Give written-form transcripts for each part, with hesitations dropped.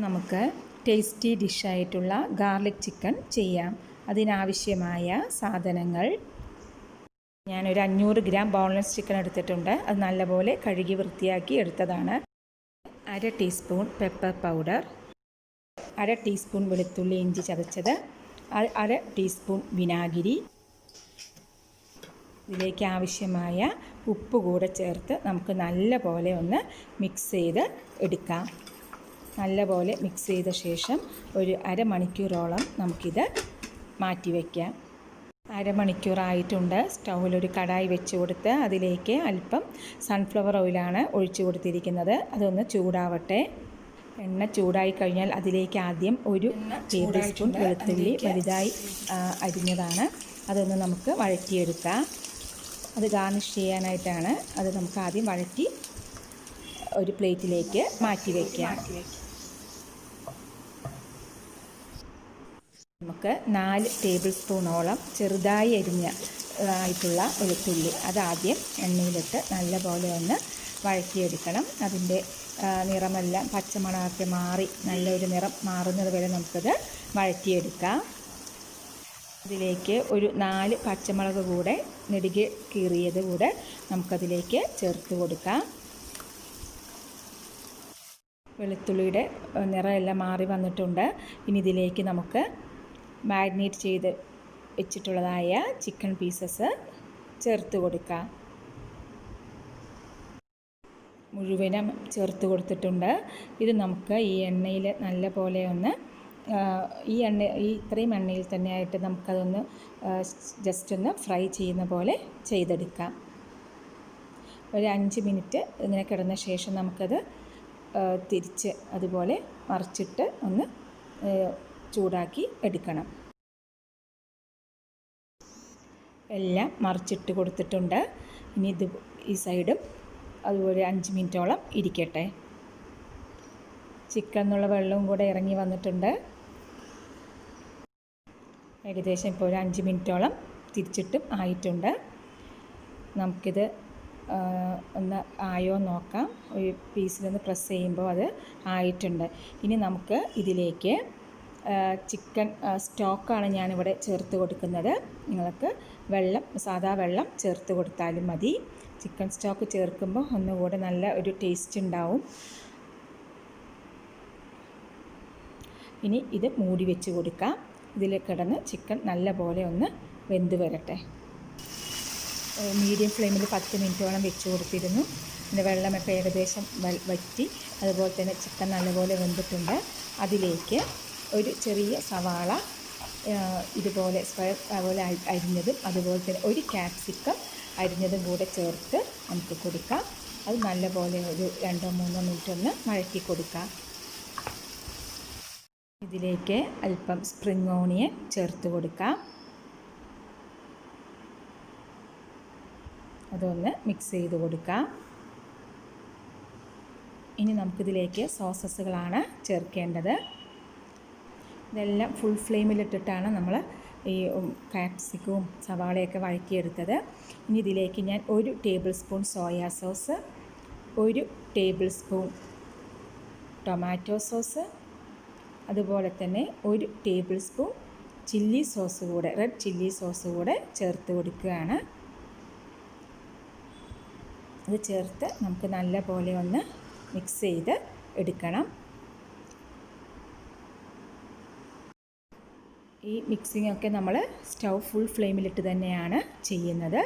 നമുക്ക് tasty ഡിഷായിട്ടുള്ള garlic chicken ചെയ്യാം. അതിനാവശ്യമായ സാധനങ്ങൾ: ഞാനൊരു 500 ഗ്രാം ബോൺലെസ് ചിക്കൻ എടുത്തിട്ടുണ്ട്. അത് നല്ലപോലെ കഴുകി വൃത്തിയാക്കി എടുത്തതാണ്. 1/2 ടീസ്പൂൺ പെപ്പർ പൗഡർ, 1/2 ടീസ്പൂൺ വെളുത്തുള്ളി ഇഞ്ചി ചതച്ചത്, 1/2 ടീസ്പൂൺ വിനാഗിരി, ഇതിലേക്ക് ആവശ്യമായ ഉപ്പ് കൂടെ ചേർത്ത് നമുക്ക് നല്ലപോലെ ഒന്ന് മിക്സ് ചെയ്ത് എടുക്കാം. നല്ലപോലെ മിക്സ് ചെയ്ത ശേഷം ഒരു അരമണിക്കൂറോളം നമുക്കിത് മാറ്റി വയ്ക്കാം. അരമണിക്കൂറായിട്ടുണ്ട്. സ്റ്റൗവിലൊരു കടായി വെച്ച് കൊടുത്ത് അതിലേക്ക് അല്പം സൺഫ്ലവർ ഓയിലാണ് ഒഴിച്ചു കൊടുത്തിരിക്കുന്നത്. അതൊന്ന് ചൂടാവട്ടെ. എണ്ണ ചൂടായി കഴിഞ്ഞാൽ അതിലേക്ക് ആദ്യം ഒരു ടേബിൾ സ്പൂൺ വെളുത്തുള്ളി വലുതായി അരിഞ്ഞതാണ്. അതൊന്ന് നമുക്ക് വഴറ്റിയെടുക്കാം. അത് ഗാർണിഷ് ചെയ്യാനായിട്ടാണ്. അത് നമുക്ക് ആദ്യം വഴറ്റി ഒരു പ്ലേറ്റിലേക്ക് മാറ്റി വയ്ക്കാം. നമുക്ക് 4 ടേബിൾ സ്പൂണോളം ചെറുതായി ആയിട്ടുള്ള വെളുത്തുള്ളി അതാദ്യം എണ്ണയിലിട്ട് നല്ലപോലെ ഒന്ന് വഴറ്റിയെടുക്കണം. അതിൻ്റെ നിറമെല്ലാം പച്ചമണമൊക്കെ മാറി നല്ലൊരു നിറം മാറുന്നത് വരെ നമുക്കത് വഴറ്റിയെടുക്കാം. ഇതിലേക്ക് ഒരു 4 പച്ചമുളക് കൂടെ നെടുകെ കീറിയത് കൂടെ നമുക്കതിലേക്ക് ചേർത്ത് കൊടുക്കാം. വെളുത്തുള്ളിയുടെ നിറമെല്ലാം മാറി വന്നിട്ടുണ്ട്. ഇനി ഇതിലേക്ക് നമുക്ക് മാരിനേറ്റ് ചെയ്ത് വെച്ചിട്ടുള്ളതായ ചിക്കൻ പീസസ് ചേർത്ത് കൊടുക്കാം. മുഴുവനും ചേർത്ത് കൊടുത്തിട്ടുണ്ട്. ഇത് നമുക്ക് ഈ എണ്ണയിൽ നല്ല പോലെ ഒന്ന് ഇത്രയും എണ്ണയിൽ തന്നെ ആയിട്ട് നമുക്കതൊന്ന് ജസ്റ്റ് ഒന്ന് ഫ്രൈ ചെയ്യുന്ന പോലെ ചെയ്തെടുക്കാം. ഒരു 5 മിനിറ്റ് ഇങ്ങനെ കിടന്ന ശേഷം നമുക്കത് തിരിച്ച് അതുപോലെ മറിച്ചിട്ട് ഒന്ന് ചൂടാക്കി എടുക്കണം. എല്ലാം മറിച്ചിട്ട് കൊടുത്തിട്ടുണ്ട്. ഇനി ഈ സൈഡും അതുപോലെ 5 മിനിറ്റോളം ഇരിക്കട്ടെ. ചിക്കനിലുള്ള വെള്ളവും കൂടെ ഇറങ്ങി വന്നിട്ടുണ്ട്. ഏകദേശം ഇപ്പോൾ ഒരു 5 മിനിറ്റോളം തിരിച്ചിട്ടും ആയിട്ടുണ്ട്. നമുക്കിത് ഒന്ന് ആയോ നോക്കാം. ഒരു പീസിലൊന്ന് പ്രസ് ചെയ്യുമ്പോൾ അത് ആയിട്ടുണ്ട്. ഇനി നമുക്ക് ഇതിലേക്ക് ചിക്കൻ സ്റ്റോക്കാണ് ഞാനിവിടെ ചേർത്ത് കൊടുക്കുന്നത്. നിങ്ങൾക്ക് സാദാ വെള്ളം ചേർത്ത് കൊടുത്താലും മതി. ചിക്കൻ സ്റ്റോക്ക് ചേർക്കുമ്പോൾ ഒന്നുകൂടെ നല്ല ഒരു ടേസ്റ്റ് ഉണ്ടാവും. ഇനി ഇത് മൂടി വെച്ച് കൊടുക്കാം. ഇതിൽ കിടന്ന് ചിക്കൻ നല്ല പോലെ ഒന്ന് വെന്ത് വരട്ടെ. മീഡിയം ഫ്ലെയിമിൽ 10 മിനിറ്റോളം വെച്ച് കൊടുത്തിരുന്നു. ഇതിൻ്റെ വെള്ളമൊക്കെ ഏകദേശം വറ്റി. അതുപോലെ തന്നെ ചിക്കൻ നല്ലപോലെ വെന്തിട്ടുണ്ട്. അതിലേക്ക് ഒരു ചെറിയ സവാള ഇതുപോലെ സ്ക്വയർ പോലെ അരിഞ്ഞതും അതുപോലെ തന്നെ ഒരു ക്യാപ്സിക്കം അരിഞ്ഞതും കൂടെ ചേർത്ത് നമുക്ക് കൊടുക്കാം. അത് നല്ലപോലെ ഒരു 2-3 മിനിറ്റ് ഒന്ന് വഴറ്റി കൊടുക്കാം. ഇതിലേക്ക് അല്പം സ്പ്രിംഗ് ഓണിയൻ ചേർത്ത് കൊടുക്കാം. അതൊന്ന് മിക്സ് ചെയ്ത് കൊടുക്കാം. ഇനി നമുക്കിതിലേക്ക് സോസസുകളാണ് ചേർക്കേണ്ടത്. ഇതെല്ലാം ഫുൾ ഫ്ലെയിമിലിട്ടിട്ടാണ് നമ്മൾ ഈ കാപ്സിക്കവും സവാളയൊക്കെ വഴറ്റിയെടുത്തത്. ഇനി ഇതിലേക്ക് ഞാൻ 1 table spoon soya sauce, 1 table spoon tomato sauce, അതുപോലെ തന്നെ 1 ടേബിൾ സ്പൂൺ ചില്ലി സോസ് കൂടെ റെഡ് ചില്ലി സോസ് കൂടെ ചേർത്ത് കൊടുക്കുകയാണ്. ഇത് ചേർത്ത് നമുക്ക് നല്ല പോലെ ഒന്ന് മിക്സ് ചെയ്ത് എടുക്കണം. ഈ മിക്സിംഗ് ഒക്കെ നമ്മൾ സ്റ്റൗ ഫുൾ ഫ്ലെയിമിലിട്ട് തന്നെയാണ് ചെയ്യുന്നത്.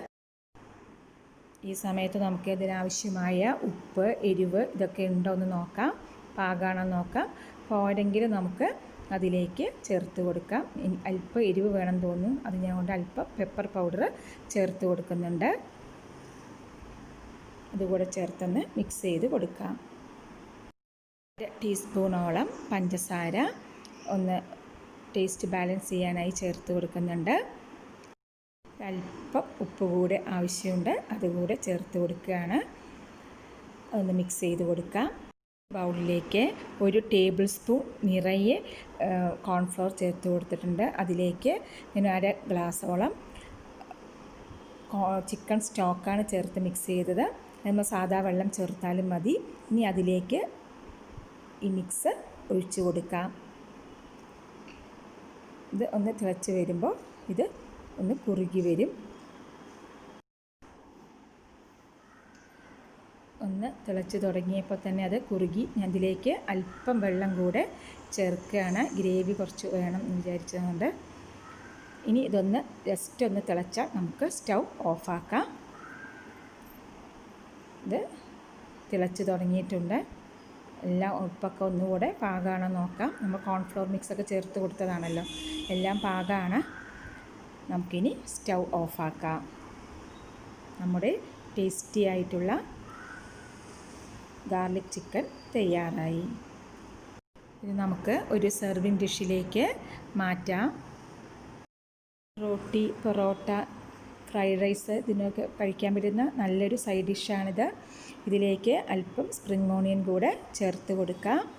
ഈ സമയത്ത് നമുക്ക് ഇതിനാവശ്യമായ ഉപ്പ്, എരിവ് ഇതൊക്കെ ഉണ്ടോ എന്ന് നോക്കാം. പാകമാണെന്ന് നോക്കാം. പോരെങ്കിൽ നമുക്ക് അതിലേക്ക് ചേർത്ത് കൊടുക്കാം. അല്പം എരിവ് വേണം തോന്നുന്നു. അത് ഞാൻ കൊണ്ട് അല്പം പെപ്പർ പൗഡർ ചേർത്ത് കൊടുക്കുന്നുണ്ട്. അതുകൂടെ ചേർത്തൊന്ന് മിക്സ് ചെയ്ത് കൊടുക്കാം. 1 ടീസ്പൂണോളം പഞ്ചസാര ഒന്ന് ടേസ്റ്റ് ബാലൻസ് ചെയ്യാനായി ചേർത്ത് കൊടുക്കുന്നുണ്ട്. അല്പം ഉപ്പ് കൂടെ ആവശ്യമുണ്ട്. അതുകൂടെ ചേർത്ത് കൊടുക്കുകയാണ്. അതൊന്ന് മിക്സ് ചെയ്ത് കൊടുക്കാം. ബൗളിലേക്ക് 1 ടേബിൾ സ്പൂൺ നിറയെ കോൺഫ്ലവർ ചേർത്ത് കൊടുത്തിട്ടുണ്ട്. അതിലേക്ക് ഞാൻ 1/2 ഗ്ലാസോളം ചിക്കൻ സ്റ്റോക്കാണ് ചേർത്ത് മിക്സ് ചെയ്തത്. നമ്മൾ സാദാ വെള്ളം ചേർത്താലും മതി. ഇനി അതിലേക്ക് ഈ മിക്സ് ഒഴിച്ച് കൊടുക്കാം. ഇത് ഒന്ന് തിളച്ച് വരുമ്പോൾ ഇത് ഒന്ന് കുറുകി വരും. ഒന്ന് തിളച്ച് തുടങ്ങിയപ്പോൾ തന്നെ അത് കുറുകി. ഞാൻ ഇതിലേക്ക് അല്പം വെള്ളം കൂടെ ചേർക്കുകയാണ്. ഗ്രേവി കുറച്ച് വേണം എന്ന് വിചാരിച്ചതുകൊണ്ട്. ഇനി ഇതൊന്ന് ജസ്റ്റ് ഒന്ന് തിളച്ചാൽ നമുക്ക് സ്റ്റൗ ഓഫാക്കാം. ഇത് തിളച്ച് തുടങ്ങിയിട്ടുണ്ട്. എല്ലാം ഉപ്പൊക്കെ ഒന്നുകൂടെ പാകമാണോ നോക്കാം. നമ്മൾ കോൺഫ്ലോർ മിക്സൊക്കെ ചേർത്ത് കൊടുത്തതാണല്ലോ. എല്ലാം പാകമാണ്. നമുക്കിനി സ്റ്റൗ ഓഫാക്കാം. നമ്മുടെ ടേസ്റ്റി ആയിട്ടുള്ള ഗാർലിക് ചിക്കൻ തയ്യാറായി. ഇത് നമുക്ക് ഒരു സെർവിങ് ഡിഷിലേക്ക് മാറ്റാം. റോട്ടി, പൊറോട്ട, ഫ്രൈഡ് റൈസ് ഇതിനൊക്കെ കഴിക്കാൻ പറ്റുന്ന നല്ലൊരു സൈഡ് ഡിഷാണിത്. ഇതിലേക്ക് അല്പം സ്പ്രിംഗ് ഓണിയൻ കൂടെ ചേർത്ത് കൊടുക്കാം.